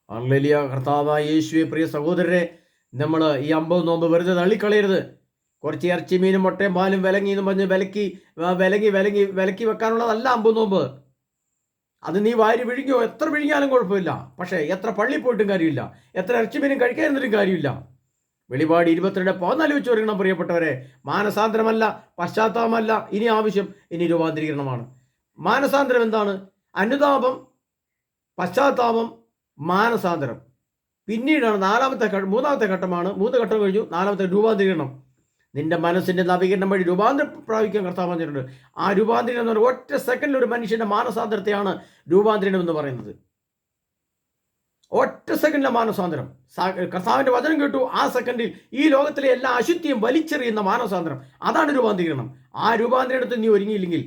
ഹല്ലേലൂയ. കർത്താവായ യേശുവേ, പ്രിയ സഹോദരരെ, നമ്മൾ ഈ 50 നോമ്പ് വെറുതെ തള്ളിക്കളയരുത്. കുറച്ച് ഇറച്ചി മീനും മുട്ടയും പാലും വിലങ്ങി എന്ന് പറഞ്ഞ് വിലക്കി വെക്കാനുള്ളതല്ല 50 നോമ്പ്. അത് നീ വാരി വിഴുങ്ങിയോ, എത്ര വിഴുങ്ങിയാലും കുഴപ്പമില്ല. പക്ഷേ എത്ര പള്ളിയിൽ പോയിട്ടും കാര്യമില്ല, എത്ര ഇറച്ചി മീനും കഴിക്കാതിരുന്നിട്ടും കാര്യമില്ല. വെളിപാട് 22:14 വെച്ച് പറയണം പ്രിയപ്പെട്ടവരെ, മാനസാന്തരമല്ല, പശ്ചാത്താപമല്ല ഇനി ആവശ്യം, ഇനി രൂപാന്തരീകരണമാണ്. മാനസാന്തരം എന്താണ്? അനുതാപം, പശ്ചാത്താപം, മാനസാന്തരം. പിന്നീടാണ് മൂന്നാമത്തെ ഘട്ടമാണ്. 3 ഘട്ടം കഴിഞ്ഞു, 4ാമത്തെ രൂപാന്തരീകരണം. നിന്റെ മനസ്സിൻ്റെ നവീകരണം വഴി രൂപാന്തരം പ്രാപിക്കാൻ കർത്താവ് പറഞ്ഞിട്ടുണ്ട്. ആ രൂപാന്തരം എന്ന് പറഞ്ഞാൽ ഒറ്റ സെക്കൻഡിൽ ഒരു മനുഷ്യൻ്റെ മാനസാന്തരത്തെയാണ് രൂപാന്തരണം എന്ന് പറയുന്നത്. ഒറ്റ സെക്കൻഡിലെ മാനസാന്തരം. കർത്താവിൻ്റെ വചനം കേട്ടു, ആ സെക്കൻഡിൽ ഈ ലോകത്തിലെ എല്ലാ അശുദ്ധിയും വലിച്ചെറിയുന്ന മാനസാന്തരം, അതാണ് രൂപാന്തരീകരണം. ആ രൂപാന്തരണത്തിൽ നീ ഒരുങ്ങിയില്ലെങ്കിൽ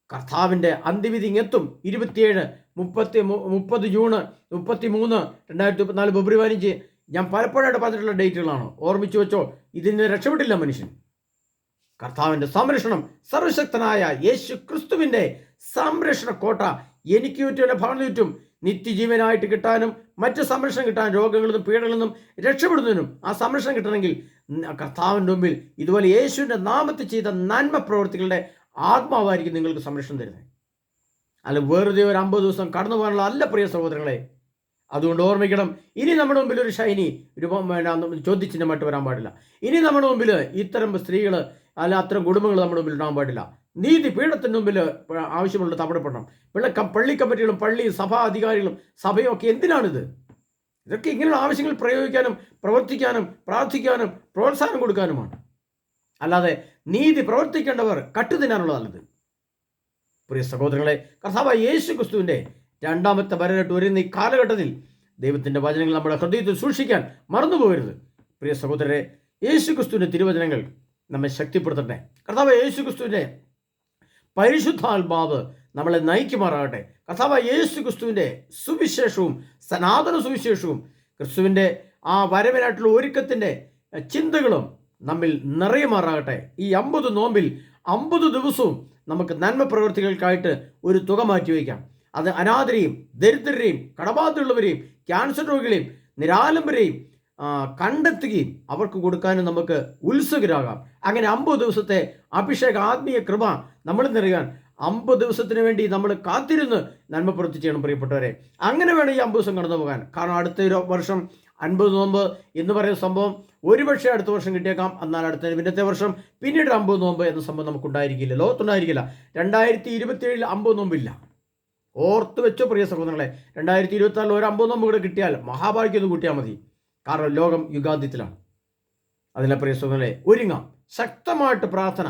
കർത്താവിൻ്റെ അന്ത്യവിധി ഇങ്ങെത്തും. 27, 30 ജൂൺ, 33, 2024 ഫെബ്രുവരി 15. ഞാൻ പലപ്പോഴായിട്ട് പറഞ്ഞിട്ടുള്ള ഡേറ്റുകളാണ്, ഓർമ്മിച്ചു വെച്ചോ. ഇതിന് രക്ഷപ്പെട്ടില്ല മനുഷ്യൻ. കർത്താവിൻ്റെ സംരക്ഷണം, സർവശക്തനായ യേശു ക്രിസ്തുവിൻ്റെ സംരക്ഷണ കോട്ട എനിക്ക് ചുറ്റും, എൻ്റെ ഭവനത്തിന് ചുറ്റും നിത്യജീവനായിട്ട് കിട്ടാനും മറ്റ് സംരക്ഷണം കിട്ടാനും, രോഗങ്ങളിൽ നിന്നും പീഡകളിൽ നിന്നും രക്ഷപ്പെടുന്നതിനും ആ സംരക്ഷണം കിട്ടണമെങ്കിൽ കർത്താവിൻ്റെ മുമ്പിൽ ഇതുപോലെ യേശുവിൻ്റെ നാമത്തിൽ ചെയ്ത നന്മ പ്രവൃത്തികളുടെ ആത്മാവായിരിക്കും നിങ്ങൾക്ക് സംരക്ഷണം തരുന്നത്. അല്ല വെറുതെ ഒരു 50 ദിവസം കടന്നു പോകാനുള്ള അല്ല പ്രിയ സഹോദരങ്ങളെ. അതുകൊണ്ട് ഓർമ്മിക്കണം, ഇനി നമ്മുടെ മുമ്പിൽ ഒരു ഷൈനി ചോദ്യചിഹ്നമായിട്ട് വരാൻ പാടില്ല. ഇനി നമ്മുടെ മുമ്പിൽ ഇത്തരം സ്ത്രീകൾ അല്ല അത്തരം കുടുംബങ്ങൾ നമ്മുടെ മുമ്പിൽ ഉണ്ടാകാൻ പാടില്ല. നീതി പീഠത്തിന് മുമ്പിൽ ആവശ്യമുള്ള തവണപ്പെടണം. പള്ളി കമ്മിറ്റികളും പള്ളി സഭാ അധികാരികളും സഭയും ഒക്കെ എന്തിനാണിത്? ഇതൊക്കെ ഇങ്ങനെയുള്ള ആവശ്യങ്ങൾ പ്രയോഗിക്കാനും പ്രവർത്തിക്കാനും പ്രാർത്ഥിക്കാനും പ്രോത്സാഹനം കൊടുക്കാനുമാണ്. അല്ലാതെ നീതി പ്രവർത്തിക്കേണ്ടവർ കട്ടുതിന്നാനുള്ളതല്ലത്. പ്രിയ സഹോദരങ്ങളെ, കർത്താവായ യേശു ക്രിസ്തുവിൻ്റെ 2ാമത്തെ വരവിട്ട് വരുന്ന ഈ കാലഘട്ടത്തിൽ ദൈവത്തിൻ്റെ വചനങ്ങൾ നമ്മുടെ ഹൃദയത്തിൽ സൂക്ഷിക്കാൻ മറന്നുപോകരുത്. പ്രിയ സഹോദരരെ, യേശു ക്രിസ്തുവിൻ്റെ തിരുവചനങ്ങൾ നമ്മെ ശക്തിപ്പെടുത്തട്ടെ. കർത്താവായ യേശു ക്രിസ്തുവിൻ്റെ പരിശുദ്ധാത്മാവ് നമ്മളെ നയിക്കുമാറാകട്ടെ. കർത്താവായ യേശു ക്രിസ്തുവിൻ്റെ സുവിശേഷവും സനാതന സുവിശേഷവും ക്രിസ്തുവിൻ്റെ ആ വരവിനായിട്ടുള്ള ഒരുക്കത്തിൻ്റെ ചിന്തകളും നമ്മിൽ നിറയുമാറാകട്ടെ. ഈ 50 നോമ്പിൽ 50 ദിവസവും നമുക്ക് നന്മ പ്രവൃത്തികൾക്കായിട്ട് ഒരു തുക മാറ്റിവെക്കാം. അത് അനാഥരെയും ദരിദ്രരെയും കടബാധ്യതയുള്ളവരെയും ക്യാൻസർ രോഗികളെയും നിരാലംബരെയും കണ്ടെത്തുകയും അവർക്ക് കൊടുക്കാനും നമുക്ക് ഉത്സുകരാകാം. അങ്ങനെ 50 ദിവസത്തെ അഭിഷേക ആത്മീയ കൃപ നമ്മൾ നിറയാൻ 50 ദിവസത്തിന് വേണ്ടി നമ്മൾ കാത്തിരുന്ന് നന്മ പ്രവൃത്തി ചെയ്യണം പ്രിയപ്പെട്ടവരെ. അങ്ങനെ വേണം ഈ 50 ദിവസം കടന്നു പോകാൻ. കാരണം അടുത്ത വർഷം 50 നോമ്പ് എന്ന് പറയുന്ന സംഭവം ഒരുപക്ഷെ അടുത്ത വർഷം കിട്ടിയേക്കാം. എന്നാൽ പിന്നത്തെ വർഷം പിന്നീട് 50 നോമ്പ് എന്ന സംഭവം നമുക്കുണ്ടായിരിക്കില്ല, ലോകത്തുണ്ടായിരിക്കില്ല. 2027 50 നോമ്പില്ല. ഓർത്ത് വെച്ചോ പ്രിയ സഹോദരങ്ങളെ. 2024 ഒരു 50 നോമ്പ് കൂടെ കിട്ടിയാൽ മഹാഭാഗ്യം ഒന്ന് കൂട്ടിയാൽ മതി. കാരണം ലോകം യുഗാന്ത്യത്തിലാണ്. അതിലെ പ്രിയ സഹോദരങ്ങളെ, ഒരുങ്ങാം. ശക്തമായിട്ട് പ്രാർത്ഥന,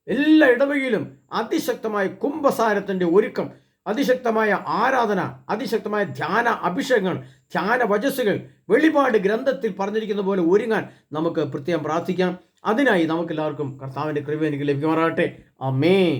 എല്ലാ ഇടവകയിലും അതിശക്തമായ കുംഭസാരത്തിൻ്റെ ഒരുക്കം, അതിശക്തമായ ആരാധന, അതിശക്തമായ ധ്യാന അഭിഷേകങ്ങൾ, ധ്യാന വചസ്സുകൾ, വെളിപാട് ഗ്രന്ഥത്തിൽ പറഞ്ഞിരിക്കുന്ന പോലെ ഒരുങ്ങാൻ നമുക്ക് പ്രത്യേകം പ്രാർത്ഥിക്കാം. അതിനായി നമുക്കെല്ലാവർക്കും കർത്താവിൻ്റെ കൃപ എനിക്ക് ലഭ്യമാറാകട്ടെ. ആമേൻ.